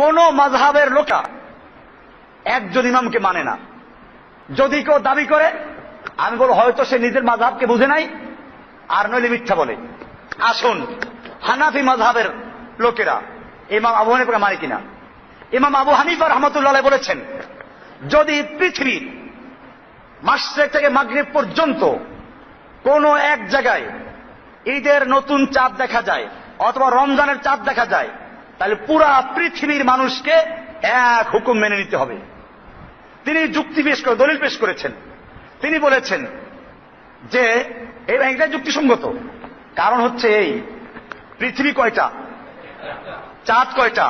কোন মাযহাবের লোকা একজন ইমামকে মানে না। যদি কেউ দাবি করে, আমি বলবো হয়তো সে নিজের মাযহাবকে বুঝে নাই, আর নইলে মিথ্যা বলে। আসুন, হানাফি মাযহাবের লোকেরা ইমাম আবু হানিফাকে মানে কিনা? ইমাম আবু হানিফা রাহমাতুল্লাহ আলাইহি বলেছেন, যদি পৃথিবীর মাশরিক থেকে মাগরিব পর্যন্ত কোন এক জায়গায় ঈদের নতুন চাঁদ দেখা যায় অথবা রমজানের চাঁদ দেখা যায়, তাহলে পুরা পৃথিবীর মানুষকে এক হুকুম মেনে নিতে হবে। তিনি যুক্তি পেশ করে দলিল পেশ করেছেন। তিনি বলেছেন যে এটা যুক্তিসঙ্গত। কারণ হচ্ছে এই, পৃথিবী কয়টা, চাঁদ কয়টা,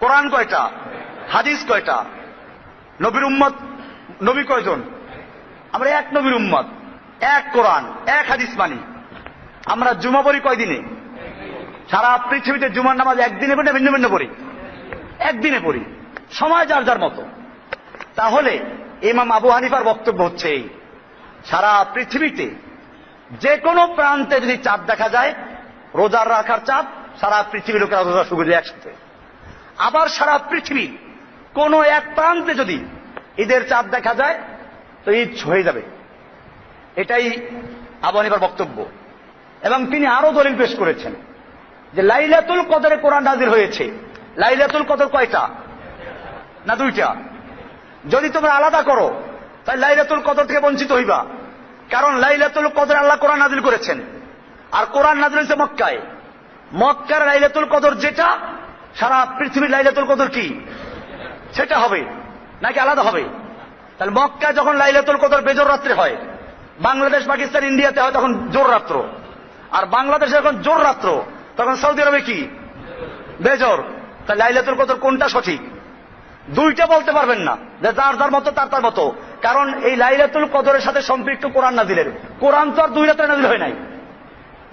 কোরআন কয়টা, হাদিস কয়টা, নবীর উম্মত নবী কয়জন? আমরা এক নবীর উম্মত, এক কোরআন, এক হাদিস মানি। আমরা জুমা পড়ি কয়দিনে? সারা পৃথিবীতে জুমার নামাজ একদিনে পড়ি না ভিন্ন ভিন্ন পড়ি? একদিনে পড়ি, সময় যার যার মতো। তাহলে ইমাম আবু হানিফার বক্তব্য হচ্ছে এই, সারা পৃথিবীতে যে কোনো প্রান্তে যদি চাঁদ দেখা যায়, রোজার রাখার চাঁদ, সারা পৃথিবীর লোকেরা রোজা শুরু করে একসাথে। আবার সারা পৃথিবীর কোন এক প্রান্তে যদি ঈদের চাঁদ দেখা যায়, তো ঈদ হয়ে যাবে। এটাই আবু হানিফার বক্তব্য। এবং তিনি আরো দলিল পেশ করেছেন যে লাইলাতুল কদরে কোরআন নাযিল হয়েছে। লাইলাতুল কদর কয়টা? না দুইটা। যদি তোমরা আলাদা করো তাহলে লাইলাতুল কদর থেকে বঞ্চিত হইবা। কারণ লাইলাতুল কদর আল্লাহ কোরআন নাযিল করেছেন, আর কোরআন নাযিল হয়েছে মক্কায়। মক্কার লাইলাতুল কদর যেটা, সারা পৃথিবীর লাইলাতুল কদর কি সেটা হবে নাকি আলাদা হবে? তাহলে মক্কায় যখন লাইলাতুল কদর বেজর রাত্রে হয়, বাংলাদেশ, পাকিস্তান, ইন্ডিয়াতে হয় তখন জোর রাত্র। আর বাংলাদেশে যখন জোর রাত্র, তখন সৌদি আরবে কি বেজর। তাহলে লাইলাতুল কদর কোনটা সঠিক? দুইটা বলতে পারবেন না, যে যার যার মতো তার তার মতো। কারণ এই লাইলাতুল কদরের সাথে সম্পৃক্ত কোরআন নাযিলের। কোরআন তো আর দুই রাত্রে নাযিল হয় নাই,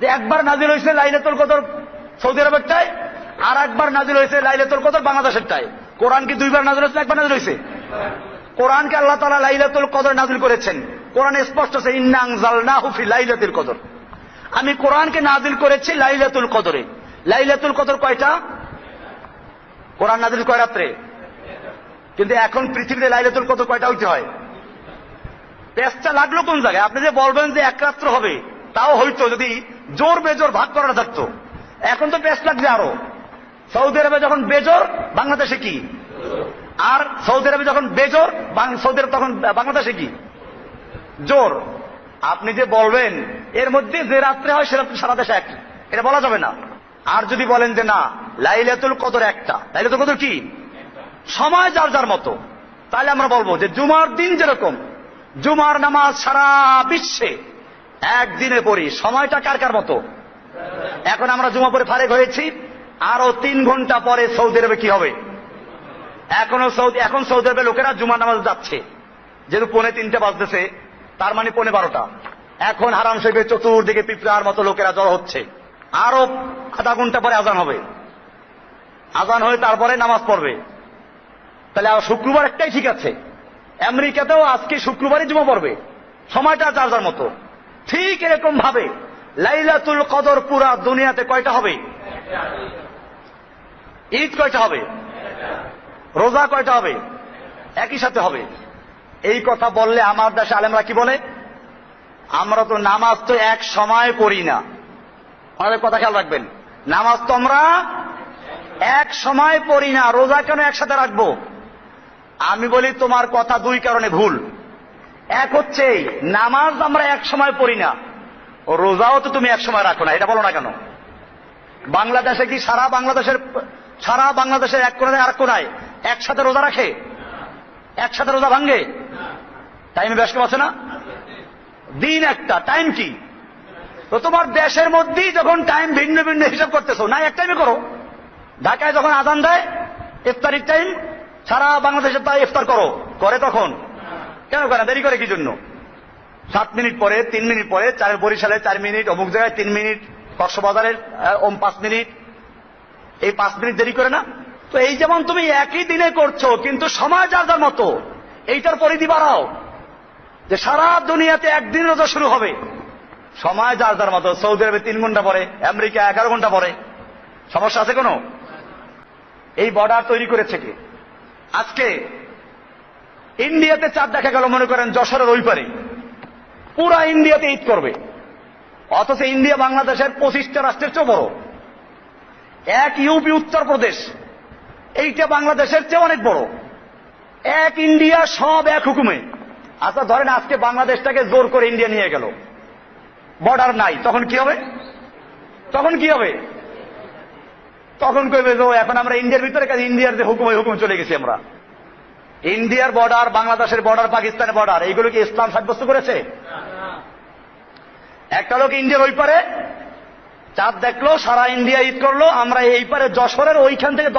যে একবার নাযিল হয়েছে লাইলাতুল কদর সৌদি আরবেরটায়, আর একবার নাযিল হয়েছে লাইলাতুল কদর বাংলাদেশেরটায়। কোরআন কি দুইবার নাযিল হয়েছে, একবার নাযিল হয়েছে? কোরআনকে আল্লাহ তাআলা লাইলাতুল কদর নাযিল করেছেন। কোরআনে স্পষ্ট আছে, ইন্না আনজালনাহু ফি লাইলাতুল কদর। আমি কোরআনকে নাযিল করেছি লাইলাতুল কদরে। লাইলাতুল কদর কয়টা? কোরআন নাযিল কয় রাত্রে? কিন্তু এখন পৃথিবীতে লাইলাতুল কদর কয়টা হইতে হয়? পেঁচটা লাগলো কোন জায়গায়? আপনি যে বলবেন যে এক রাত্র হবে, তাও হইতো যদি জোর বেজোর ভাগ করা থাকতো। এখন তো পেঁচ লাগছে আরো। সৌদি আরবে যখন বেজোর, বাংলাদেশে কি? আর সৌদি আরবে যখন বেজোর, সৌদি আরব তখন বাংলাদেশে কি জোর। আপনি যে বলবেন এর মধ্যে যে রাত্রে হয় সে রাত্রে সারা দেশে এক, এটা বলা যাবে না। আর যদি বলেন যে না, লাইলাতুল কদর একটা, লাইলাতুল কদর কি সময় যার যার মতো, তাহলে আমরা বলবো যে জুমার দিন যেরকম জুমার নামাজ সারা বিশ্বে একদিনে পড়ি, সময়টা কার কার মতো? এখন আমরা জুমা পড়ে ফারেক হয়েছি, আরো 3 ঘন্টা পরে সৌদি আরবে কি হবে? এখন সৌদি আরবের লোকেরা জুমার নামাজ যাচ্ছে, যেহেতু 2:45 বাজতেছে, তার মানে 12:15। এখন হারাম শরীফের চতুর্দিকে পিঁপড়ার মতো লোকেরা জড়ো হচ্ছে। আরো আধা ঘন্টা পরে আজান হবে, আজান হয়ে তারপরে নামাজ পড়বে। তাহলে শুক্রবার একটাই ঠিক আছে। আমেরিকাতেও আজকে শুক্রবারই জুমা পড়বে, সময়টা যার যার মতো। ঠিক এরকম ভাবে লাইলাতুল কদর পুরা দুনিয়াতে কয়টা হবে? ঈদ কয়টা হবে? রোজা কয়টা হবে? একই সাথে হবে। এই কথা বললে আমার দেশে আলেমরা কি বলে? আমরা তো নামাজ তো এক সময় পড়ি না। আমাদের কথা খেয়াল রাখবেন, নামাজ তো আমরা এক সময় পড়ি না, রোজা কেন একসাথে রাখবো? আমি বলি তোমার কথা দুই কারণে ভুল। এক হচ্ছে নামাজ আমরা এক সময় পড়ি না, ও রোজাও তো তুমি এক সময় রাখো না, এটা বলো না কেন? বাংলাদেশে কি সারা বাংলাদেশের এক কোনায় আর কোনায় একসাথে রোজা রাখে? একসাথে রোজা ভাঙ্গে? টাইমে ব্যস্ত আছে না? দিন একটা, টাইম কি? তো তোমার দেশের মধ্যেই যখন টাইম ভিন্ন ভিন্ন হিসাব করতেছো, না এক টাইমে করো। ঢাকায় যখন আজান দেয় ইফতারির টাইম, সারা বাংলাদেশে তাই ইফতার করে তখন কেন করে? দেরি করে কি জন্য? 7 মিনিট পরে, 3 মিনিট পরে, বরিশালে 4 মিনিট, অমুক জায়গায় 3 মিনিট, কক্সবাজারের 5 মিনিট, এই 5 মিনিট দেরি করে না? তো এই যেমন তুমি একই দিনে করছো, কিন্তু সময় যার যার মতো, এইটার পরিধি বাড়াও, যে সারা দুনিয়াতে একদিন রোজা শুরু হবে, সময় যার যার মতো। সৌদি আরবে 3 ঘন্টা পরে, আমেরিকা 11 ঘন্টা পরে। সমস্যা আছে কোনো? এই বর্ডার তৈরি করেছে কে? আজকে ইন্ডিয়াতে চাঁদ দেখা গেল, মনে করেন যশোরের ওই পারে, পুরা ইন্ডিয়াতে ঈদ করবে, অথচ ইন্ডিয়া বাংলাদেশের 25টা রাষ্ট্রের চেয়ে বড়। এক ইউপি উত্তরপ্রদেশ, এইটা বাংলাদেশের চেয়ে অনেক বড়। এক ইন্ডিয়া, সব এক হুকুমে। আচ্ছা ধরেন আজকে বাংলাদেশটাকে জোর করে ইন্ডিয়া নিয়ে গেল, বর্ডার নাই, তখন কি হবে? তখন কি হবে? তখন কইবে যে এখন আমরা ইন্ডিয়ার ভিতরে, কাজে ইন্ডিয়ার যে হুকুমে হুকুম চলে গেছি আমরা। ইন্ডিয়ার বর্ডার, বাংলাদেশের বর্ডার, পাকিস্তানের বর্ডার, এইগুলো কি ইসলাম সাব্যস্ত করেছে? একটা লোক ইন্ডিয়ার ওই পারে চাঁদ দেখলো, সারা ইন্ডিয়া ঈদ করলো, আমরা এই পারে যশোরের ওইখান থেকে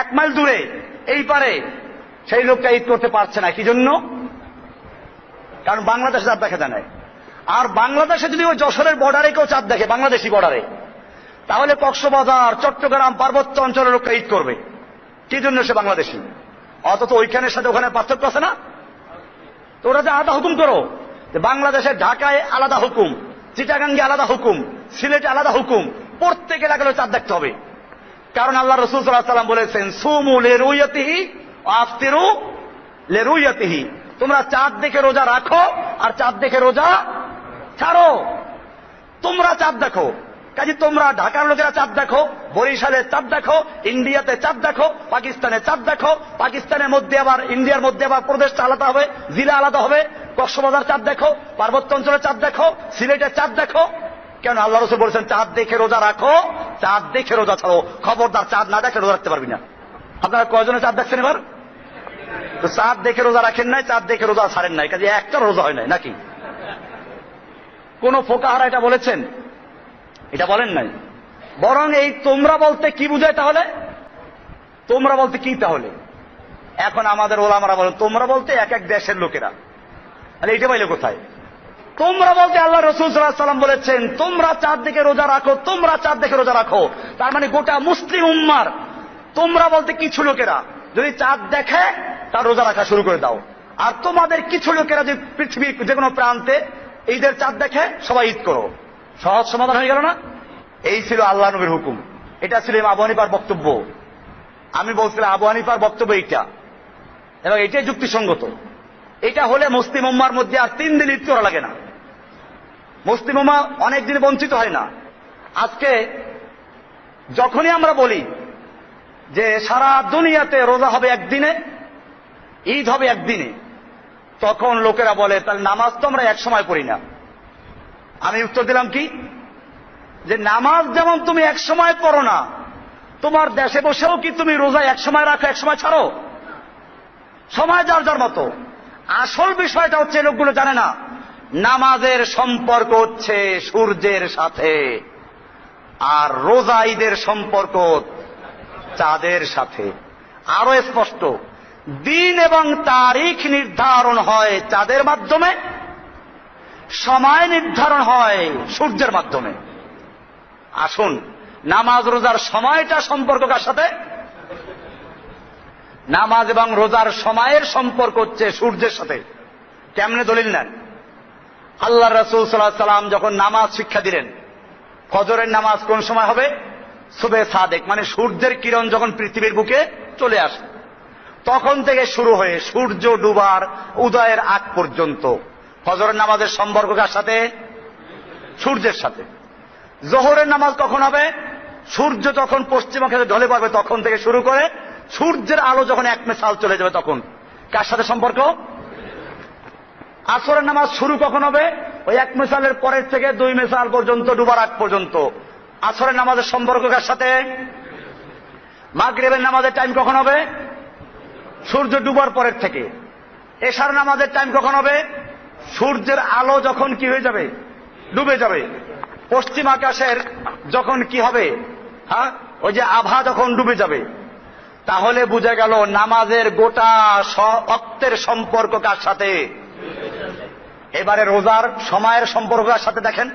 1 মাইল দূরে এই পারে সেই লোকটা ঈদ করতে পারছে না। কি জন্য? কারণ বাংলাদেশে চাঁদ দেখা যায় না। আর বাংলাদেশে যদি ওই যশোরের বর্ডারে কেউ চাঁদ দেখে, বাংলাদেশি বর্ডারে, তাহলে কক্সবাজার, চট্টগ্রাম, পার্বত্য অঞ্চলের লোকটা ঈদ করবে। কি জন্য? সে বাংলাদেশি। অথচ ওইখানের সাথে ওখানে পার্থক্য আছে না? তো ওরা যে আলাদা হুকুম করো, যে বাংলাদেশের ঢাকায় আলাদা হুকুম, চিটাগাঙ্গে আলাদা হুকুম, সিলেটে আলাদা হুকুম, প্রত্যেকে লাগলে চাঁদ দেখতে হবে। কারণ আল্লাহ রাসূল সাল্লাল্লাহু আলাইহি ওয়াসাল্লাম বলেছেন, সুমু লিরুয়াতিহি ওয়া আফতিরু লিরুয়াতিহি, তোমরা চাঁদ দেখে রোজা রাখো আর চাঁদ দেখে রোজা ছাড়ো। তোমরা চাঁদ দেখো, কাজে তোমরা ঢাকার লোকেরা চাঁদ দেখো, বরিশালে চাঁদ দেখো, ইন্ডিয়াতে চাঁদ দেখো, পাকিস্তানে চাঁদ দেখো, পাকিস্তানের মধ্যে আবার ইন্ডিয়ার মধ্যে আবার প্রদেশটা আলাদা হবে, জেলা আলাদা হবে, কক্সবাজার চাঁদ দেখো, পার্বত্য অঞ্চলে চাঁদ দেখো, সিলেটের চাঁদ দেখো। কেন? আল্লাহ রাসূল বলেছেন চাঁদ দেখে রোজা রাখো, চাঁদ দেখে রোজা ছাড়ো। খবরদার চাঁদ না দেখে রোজা রাখতে পারবি না। আপনারা কয়জনে চাঁদ দেখছেন এবার? তো চাঁদ দেখে রোজা রাখেন নাই, চাঁদ দেখে রোজা ছাড়েন নাই, কাজে একটা রোজা হয় নাই নাকি? কোন ফোকাহারা এটা বলেছেন? এটা বলেন নাই। বরং এই তোমরা বলতে কি বুঝায় তাহলে? তোমরা বলতে কি তাহলে? এখন আমাদের ওলামারা বলেন তোমরা বলতে এক এক দেশের লোকেরা। তাহলে এইটা পাইলে কোথায়? তোমরা বলতে আল্লাহ রাসূল সাল্লাল্লাহু আলাইহি ওয়াসাল্লাম বলেছেন তোমরা চাঁদ দেখে রোজা রাখো, তোমরা চাঁদ দেখে রোজা রাখো। তার মানে গোটা মুসলিম উম্মার তোমরা বলতে কিছু লোকেরা যদি চাঁদ দেখে তার রোজা রাখা শুরু করে দাও। আর তোমাদের কিছু লোকেরা যে পৃথিবীর যে কোনো প্রান্তে ঈদের চাঁদ দেখে সবাই ঈদ করো। সহজ সমাধান হয়ে গেল না? এই ছিল আল্লাহ নবীর হুকুম। এটা ছিল আবু হানিফার বক্তব্য। আমি বলছিলাম আবু হানিফার বক্তব্য এইটা, এবং এটাই যুক্তিসঙ্গত। এটা হলে মুসলিম উম্মার মধ্যে আর 3 দিন ঈদ করা লাগে না। মুসলিম উম্মা অনেক দিন বঞ্চিত হয় না। আজকে যখনই আমরা বলি যে সারা দুনিয়াতে রোজা হবে একদিনে, ঈদ হবে একদিনে, তখন লোকেরা বলে তাহলে নামাজ তো আমরা এক সময় পড়ি না। আমি উত্তর দিলাম কি, যে নামাজ যেমন তুমি এক সময় পড়ো না, তোমার দেশে বসেও কি তুমি রোজা এক সময় রাখো এক সময় ছাড়ো? সময় যার যার মতো। আসল বিষয়টা হচ্ছে লোকগুলো জানে না, নামাজের সম্পর্ক হচ্ছে সূর্যের সাথে, আর রোজা ঈদের সম্পর্ক চাঁদের সাথে। আরো স্পষ্ট, দিন এবং তারিখ নির্ধারণ হয় চাঁদের মাধ্যমে, সময় নির্ধারণ হয় সূর্যের মাধ্যমে। আসুন, নামাজ রোজার সময়টা সম্পর্ক কার সাথে? নামাজ এবং রোজার সময়ের সম্পর্ক হচ্ছে সূর্যের সাথে। কেমনে দলিল নেন? আল্লাহ রাসূল সাল্লাল্লাহু আলাইহি ওয়াসাল্লাম যখন নামাজ শিক্ষা দিলেন, ফজরের নামাজ কোন সময় হবে? সুবে সাদেক, মানে সূর্যের কিরণ যখন পৃথিবীর বুকে চলে আসে তখন থেকে শুরু হয়ে সূর্য ডুবার উদয়ের আগ পর্যন্ত ফজরের নামাজের সম্পর্ক কার সাথে? সূর্যের সাথে। জোহরের নামাজ কখন হবে? সূর্য যখন পশ্চিমাকাশে ঢলে পড়বে তখন থেকে শুরু করে সূর্যের আলো যখন 1 মেসাল চলে যাবে তখন। কার সাথে সম্পর্ক? আসরের নামাজ শুরু কখন হবে? ওই 1 মেসালের পরের থেকে 2 মেসাল পর্যন্ত, ডুবার আগ পর্যন্ত। আসরের নামাজের সম্পর্ক কার সাথে? মাগরিবের নামাজের টাইম কখন হবে? সূর্য ডুবার পরের থেকে। এশার নামাজের টাইম কখন হবে? সূর্যের আলো যখন কি হয়ে যাবে? ডুবে যাবে। পশ্চিম আকাশের যখন কি হবে? হ্যাঁ, ওই যে আভা যখন ডুবে যাবে। তাহলে বুঝা গেল নামাজের গোটা ওয়াক্তের সম্পর্ক কার সাথে? এবারে রোজার সময়ের সম্পর্ক কার সাথে দেখেন।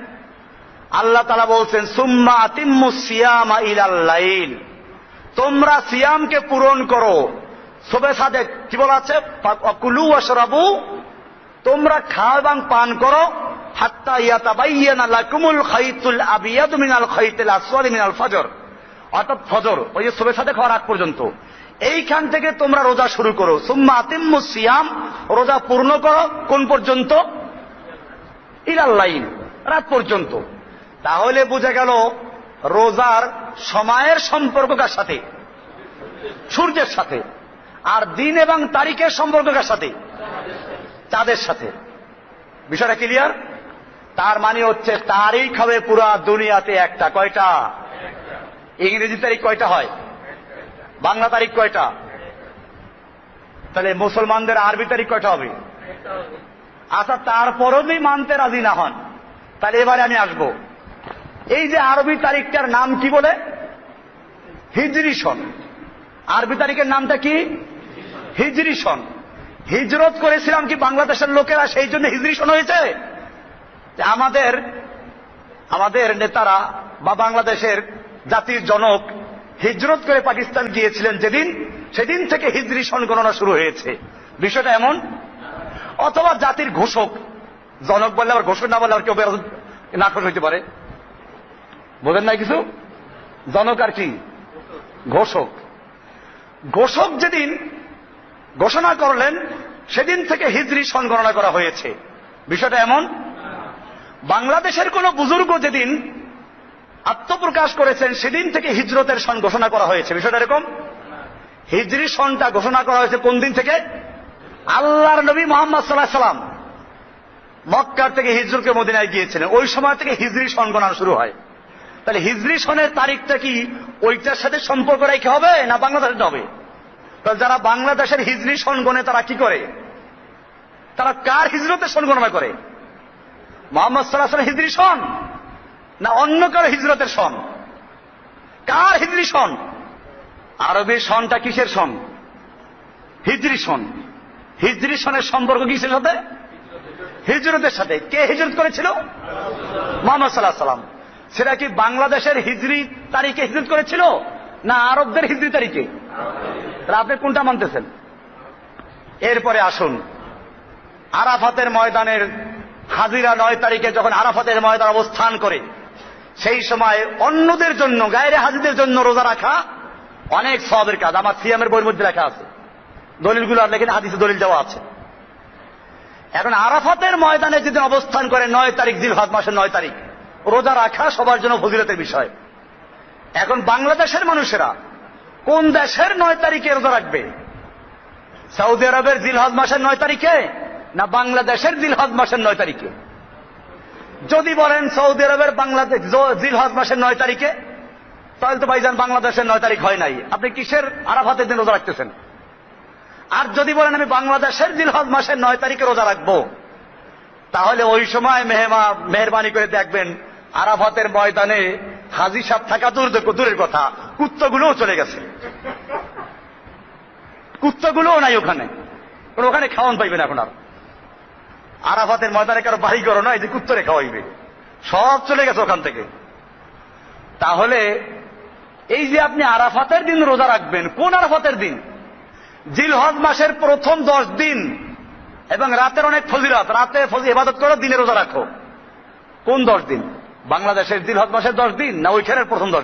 আল্লাহ তাআলা বলছেন সুম্মা আতিম্মুস সিয়ামা ইলাল লাইল, তোমরা সিয়ামকে পূরণ করো। সুবে সাদেক কি বলা আছে? কুলু ওয়াশরাবু, তোমরা খাও এবং পান করো, হাত্তা ইয়াতাবায়্যানা লাকুমুল খাইতুল আবিয়াদু মিনাল খাইতিল আসওয়াদি মিনাল ফজর, অর্থাৎ ফজর, ওই যে সুবহের সাথে খাওয়ার আগ পর্যন্ত, এইখান থেকে তোমরা রোজা শুরু করো। সুম্মা আতিম্মুস সিয়াম, রোজা পূর্ণ করো কোন পর্যন্ত? ইলাল লাইল, রাত পর্যন্ত। তাহলে বোঝা গেল রোজার সময়ের সম্পর্ক কার সাথে? সূর্যের সাথে। আর দিন এবং তারিখের সম্পর্ক কার সাথে? চাঁদের সাথে। বিষয়টা ক্লিয়ার? তার মানে হচ্ছে তারিখ হবে পুরা দুনিয়াতে একটা। কয়টা? ইংরেজি তারিখ কয়টা হয়? বাংলা তারিখ কয়টা? তাহলে মুসলমানদের আরবি তারিখ কয়টা হবে? আচ্ছা, তারপরও যদি মানতে রাজি না হন, তাহলে এবারে আমি আসবো। এই যে আরবি তারিখটার নাম কি বলে? হিজরি সন। আরবি তারিখের নামটা কি? হিজরি সন। হিজরত করেছিলাম কি বাংলাদেশের লোকেরা, সেই জন্য হিজরি সন হয়েছে? আমাদের নেতারা বা বাংলাদেশের জাতির জনক হিজরত করে পাকিস্তান গিয়েছিলেন যেদিন, সেদিন থেকে হিজরি সন গণনা শুরু হয়েছে। বিষয়টা এমন। অথবা জাতির ঘোষক, জনক বললে আবার ঘোষক না বললে আর কেউ নাখোশ হইতে পারে। বোঝেন নাই কিছু? জনক আর কি? ঘোষক। ঘোষক যেদিন ঘোষণা করলেন সেদিন থেকে হিজরি সন গণনা করা হয়েছে। বিষয়টা এমন। বাংলাদেশের কোন বুজুর্গ যেদিন আত্মপ্রকাশ করেছেন সেদিন থেকে হিজরতের সন ঘোষণা করা হয়েছে। বিষয়টা এরকম। হিজরি সনটা ঘোষণা করা হয়েছে কোন দিন থেকে? আল্লাহর নবী মুহাম্মদ সাল্লাল্লাহু আলাইহি ওয়াসাল্লাম মক্কার থেকে হিজরতকে মদিনায় গিয়েছিলেন, ওই সময় থেকে হিজরি সন গণনা শুরু হয়। তাহলে হিজরি সনের তারিখটা কি ওইটার সাথে সম্পর্ক রেখে হবে না বাংলাদেশের হবে? তাহলে যারা বাংলাদেশের হিজরি সন গণে তারা কি করে? তারা কার হিজরতের সন গণনা করে? মুহাম্মদ সাল্লাল্লাহু আলাইহি ওয়াসাল্লাম হিজরি সন না অন্য কারো হিজরতের সন? কার হিজরি সন? আরবি সনটা কিসের সন? হিজরি সন। হিজরি সনের সম্পর্ক কিসের সাথে? হিজরতের সাথে। কে হিজরত করেছিল? মুহাম্মদ সাল্লাল্লাহু আলাইহি ওয়াসাল্লাম। সেটা কি বাংলাদেশের হিজরি তারিখে হিজরত করেছিল না আরবদের হিজরি তারিখে? আপনি কোনটা মানতেছেন? এরপরে আসুন, আরাফাতের ময়দানের হাজিরা 9 তারিখে যখন আরাফাতের ময়দান অবস্থান করে, সেই সময় অন্যদের জন্য, গায়রে হাজিদের জন্য রোজা রাখা অনেক সওয়াবের কাজ। আমার সিয়ামের বইয়ের মধ্যে লেখা আছে, দলিলগুলো আর লেখেন, হাদিসে দলিল দেওয়া আছে। এখন আরাফাতের ময়দানে যেদিন অবস্থান করে 9 তারিখ, জিলহজ মাসের 9 তারিখ, রোজা রাখা সবার জন্য ফজিলতের বিষয়। এখন বাংলাদেশের মানুষেরা কোন দেশের 9 তারিখে রোজা রাখবে? সৌদি আরবের জিলহজ মাসের 9 তারিখে না বাংলাদেশের জিলহজ মাসের 9 তারিখে? যদি বলেন সৌদি আরবের বাংলাদেশ জিলহজ মাসের 9 তারিখে, তাহলে তো ভাইজান বাংলাদেশের 9 তারিখ হয় নাই, আপনি কিসের আরাফাতের দিন রোজা রাখতেছেন? আর যদি বলেন আমি বাংলাদেশের জিলহজ মাসের 9 তারিখে রোজা রাখবো, তাহলে ওই সময় মেহরবানি করে দেখবেন আরাফাতের ময়দানে হাজী সাহেব থাকা দূরের কথা, কুত্তাগুলোও চলে গেছে। কুত্তাগুলোও নাই ওখানে, ওখানে খাওয়ান পাইবেন এখন। আর আরাফাতের ময়দানে কারো বাড়ি করো না, এই যে কুত্তরে খাওয়াইবে, সব চলে গেছে ওখান থেকে। তাহলে এই যে আপনি আরাফাতের দিন রোজা রাখবেন, কোন আরাফাতের দিন? জিলহজ মাসের প্রথম 10 দিন এবং রাতের অনেক ফজিলত, রাতে ইবাদত করো, দিনে রোজা রাখো। কোন 10 দিন? বাংলাদেশের জিলহজ মাসের 10 দিন না ওইখানের প্রথম 10 দিন?